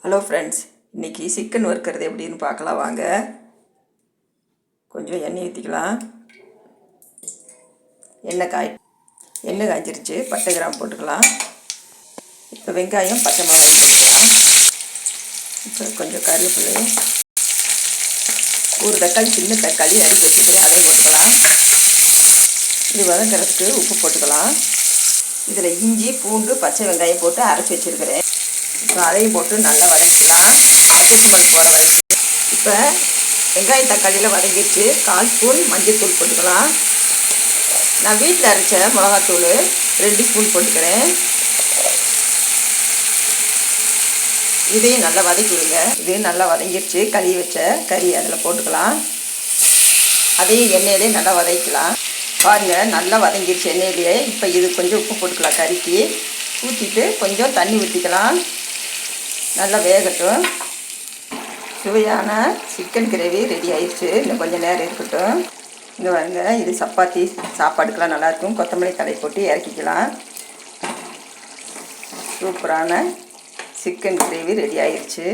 Hello friends, இன்றைக்கி chicken வறுக்கிறது எப்படின்னு பார்க்கலாம் வாங்க. கொஞ்சம் எண்ணெய் ஊற்றிக்கலாம். எண்ணெய் காய்ச்சிருச்சு. பட்டை கிராம்பு போட்டுக்கலாம். இப்போ வெங்காயம் பச்சை மிளகாய் போட்டுக்கலாம். இப்போ கொஞ்சம் கருவேப்பிலை, ஒரு தக்காளி, சின்ன தக்காளி அரிசி வச்சுக்கிறேன், அதையும் போட்டுக்கலாம். இது வதங்கிறதுக்கு உப்பு போட்டுக்கலாம். இதில் இஞ்சி, பூண்டு, பச்சை வெங்காயம் போட்டு அரைச்சி வச்சுருக்கிறேன். இப்போ அதையும் போட்டு நல்லா வதக்கிக்கலாம். பச்சை ஸ்மெல் போகிற வரைக்கும். இப்போ வெங்காயம் தக்காளியில் வதங்கிடுச்சு. 1/4 ஸ்பூன் மஞ்சள் தூள் போட்டுக்கலாம். நான் வீட்டில் அரைச்ச மிளகாத்தூள் 2 ஸ்பூன் போட்டுக்கிறேன். இதையும் நல்லா வதக்கிடுங்க. இது நல்லா வதங்கிடுச்சு. கழுவி வச்ச கறி அதில் போட்டுக்கலாம். அதையும் எண்ணெயிலே நல்லா வதக்கலாம். பாருங்கள், நல்லா வதங்கிடுச்சு எண்ணெயிலேயே. இப்போ இது கொஞ்சம் உப்பு போட்டுக்கலாம். கறிக்கு ஊற்றிட்டு கொஞ்சம் தண்ணி ஊற்றிக்கலாம். நல்லா வேகட்டும். சுவையான சிக்கன் கிரேவி ரெடி ஆயிடுச்சு. இன்னும் கொஞ்சம் நேரம் இருக்கட்டும். இங்கே பாருங்க, இது சப்பாத்தி சாப்பாடுக்கெலாம் நல்லாயிருக்கும். கொத்தமல்லி தழை போட்டு இறக்கிக்கலாம். சூப்பரான சிக்கன் கிரேவி ரெடி ஆயிடுச்சு.